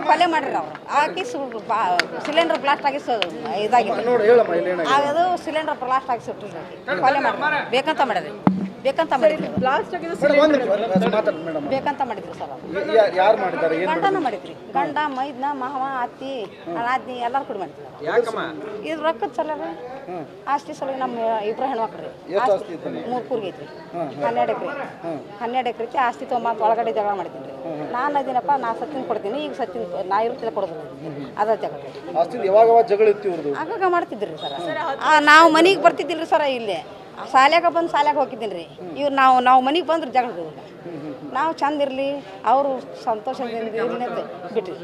ಕೊಲೆ ಮಾಡ್ರಿ ಅವ್ರು ಹಾಕಿ ಸಿಲಿಂಡರ್ ಬ್ಲಾಸ್ಟ್ ಆಗಿ ಇದಾಗಿದೆ ಅದು ಸಿಲಿಂಡರ್ ಬ್ಲಾಸ್ಟ್ ಆಗಿ ಸುಟ್ಟಿಲ್ಲ ಕೊಲೆ ಮಾಡ್ರಿ ಬೇಕಂತ ಮಾಡಿದ್ರಿ ಬೇಕಂತ ಮಾಡಿದ್ರಿ ಬೇಕಂತ ಮಾಡಿದ್ರಿ ಸರ್ ಗಂಡನ ಮಾಡಿದ್ರಿ ಗಂಡ ಮೈದ್ನ ಮಾವ ಅತ್ತಿ ಅನಾದ್ನಿ ಎಲ್ಲಾರು ಕೂಡ ಮಾಡಿದ್ರಿ ಇದು ರೊಕ್ಕದ ಸಲ ರೀ ಆಸ್ತಿ ಸಲ ನಮ್ಮ ಇಬ್ರು ಹೆಣ್ಮಕ್ಳು ರೀ 3 ಕೂರ್ಗೆ ಐತ್ರಿ 12 ಎಕರೆ ಐತಿ ಆಸ್ತಿ ತೊಗೊಂಬಂತ ಒಳಗಡೆ ಜಗಳ ಮಾಡಿದ್ದೀನಿ ರೀ ನಾನು ಅದೀನಪ್ಪ ನಾ ಸತ್ತಿನ ಕೊಡ್ತೀನಿ ಈಗ ಸತ್ತಿನ ನಾ ಇರ್ತಿಲ್ಲ ಕೊಡೋದು ಅದ ಜಗಳ ಆಗಾಗ ಮಾಡ್ತಿದ್ರಿ ಸರ್ ನಾವು ಮನೆಗೆ ಬರ್ತಿದ್ದಿಲ್ರಿ ಸರ ಇಲ್ಲಿ ಶಾಲ್ಯಾಗ ಬಂದು ಶಾಲ್ಯಾಗ ಹೋಗಿದ್ದೀನಿ ರೀ ಇವ್ರು ನಾವು ಮನೆಗೆ ಬಂದ್ರೆ ಜಗಳ ನಾವು ಚಂದ ಇರಲಿ ಅವರು ಸಂತೋಷದಿಂದ ಇರಲಿ ಅಂತ ಬಿಟ್ರಿ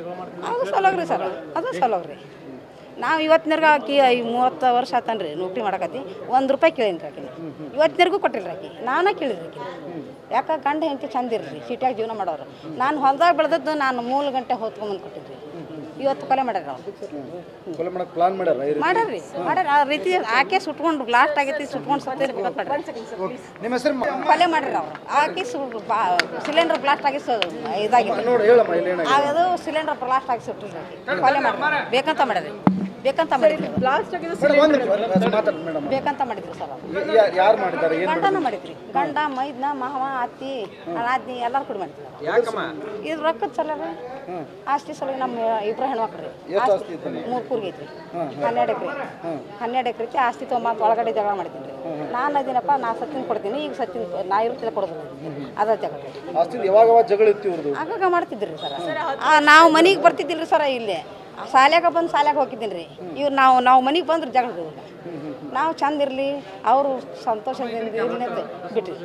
ಅದು ಸಲೋಗ್ರಿ ಸರ್ ಅದು ಸಲೋಗ್ರಿ ನಾವು ಇವತ್ತಿನರ್ಗ ಆಕಿ 30 ವರ್ಷ ಆತನ್ರಿ ನೌಕರಿ ಮಾಡಕತ್ತಿ ₹1 ಕೇಳೀನಿ ರೀ ಆಕಿ ಇವತ್ತಿನರ್ಗೂ ಕೊಟ್ಟಿಲ್ಲ ಆಕಿ ನಾನೇ ಕೇಳಿದ್ರಿ ಆಕಿ ಯಾಕೆ ಗಂಡ ಹೆಂಡತಿ ಚಂದ ಇರ್ರಿ ಸಿಟಿಯಾಗ ಜೀವನ ಮಾಡೋರು ನಾನು ಹೊಲದಾಗ ಬೆಳೆದದ್ದು ನಾನು 3 ಗಂಟೆ ಹೊತ್ಕೊಂಬಂದು ಕೊಟ್ಟಿದ್ರಿ ಇವತ್ತು ಕೊಲೆ ಮಾಡ್ಯಾರ ಮಾಡ್ಯಾರ್ರಿ ಮಾಡ್ಯಾರ ಆ ರೀತಿ ಆಕೆ ಸುಟ್ಕೊಂಡು ಬ್ಲಾಸ್ಟ್ ಆಗೈತಿ ಸುಟ್ಕೊಂಡು ಕೊಲೆ ಮಾಡ್ಯಾರ ಅವ್ರು ಹಾಕಿ ಸಿಲಿಂಡರ್ ಬ್ಲಾಸ್ಟ್ ಆಗಿ ಇದಾಗಿದೆ ಅದು ಸಿಲಿಂಡರ್ ಬ್ಲಾಸ್ಟ್ ಆಗಿ ಸುಟ್ಟಿಲ್ಲ ಕೊಲೆ ಮಾಡ್ಯಾರ ಬೇಕಂತ ಮಾಡ್ಯಾರಿ ಬೇಕಂತ ಮಾಡಿದ್ರಿ ಬೇಕಂತ ಮಾಡಿದ್ರಿ ಸರ್ ಗಂಡನ ಮಾಡಿದ್ರಿ ಗಂಡ ಮೈದ್ನ ಮಾವ ಅತ್ತಿ ಅನಾದ್ನಿ ಎಲ್ಲಾರು ಕೂಡ ಮಾಡಿದ್ರಿ ಇದು ರೊಕ್ಕದ ಸಲ ರೀ ಆಸ್ತಿ ಸಲ ನಮ್ಮ ಇಬ್ರು ಹೆಣ್ಮಕ್ಳು ರೀ 3 ಕೂರ್ಗೆ ಐತ್ರಿ 12 ಎಕರೆ ಐತಿ ಆಸ್ತಿ ತೊಗೊಂಬಂತ ಒಳಗಡೆ ಜಗಳ ಮಾಡಿದ್ದೀನಿ ರೀ ನಾನು ಅದೀನಪ್ಪ ನಾ ಸತ್ತಿನ ಕೊಡ್ತೀನಿ ಈಗ ಸತ್ತಿನ ನಾ ಇರ್ತಿಲ್ಲ ಕೊಡೋದು ಅದ ಜಗಳ ಆಗಾಗ ಮಾಡ್ತಿದ್ರಿ ಸರ್ ನಾವು ಮನೆಗೆ ಬರ್ತಿದ್ದಿಲ್ರಿ ಸರ ಇಲ್ಲಿ ಶಾಲ್ಯಾಗ ಬಂದು ಶಾಲ್ಯಾಗ ಹೋಗಿದ್ದೀನಿ ರೀ ಇವ್ರು ನಾವು ಮನೆಗೆ ಬಂದ್ರೆ ಜಗಳ ನಾವು ಚಂದ ಇರಲಿ ಅವರು ಸಂತೋಷದಿಂದ ಇರಲಿ ಅಂತ ಬಿಟ್ರಿ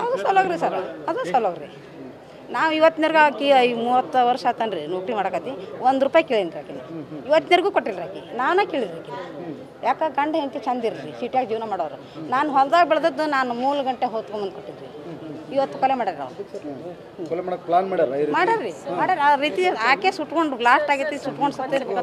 ಅದು ಸಲೋಗ್ರಿ ಸರ್ ಅದು ಸಲೋಗ್ರಿ ನಾವು ಇವತ್ತಿನರ್ಗ ಆಕಿ 30 ವರ್ಷ ಆತನ್ರಿ ನೌಕರಿ ಮಾಡಕತ್ತಿ ₹1 ಕೇಳೀನಿ ರೀ ಆಕಿನ ಇವತ್ತಿನರ್ಗೂ ಕೊಟ್ಟಿಲ್ಲ ಆಕಿ ನಾನೇ ಕೇಳಿದ್ರಿ ಆಕಿ ಯಾಕೆ ಗಂಡ ಹೆಂಡತಿ ಚಂದ ಇರ್ರಿ ಸಿಟಿಯಾಗ ಜೀವನ ಮಾಡೋರು ನಾನು ಹೊಲದಾಗ ಬೆಳೆದದ್ದು ನಾನು 3 ಗಂಟೆ ಹೊತ್ಕೊಂಬಂದು ಕೊಟ್ಟಿದ್ರಿ ಇವತ್ತು ಕೊಲೆ ಮಾಡ್ಯಾರ ಅವ್ರು ಮಾಡ್ಯಾರ್ರಿ ಮಾಡ್ಯಾರ ಆ ರೀತಿ ಆಕೆ ಸುಟ್ಕೊಂಡು ಬ್ಲಾಸ್ಟ್ ಆಗೈತಿ ಸುಟ್ಕೊಂಡು ಸತ್ತಿರ್ಬೇಕು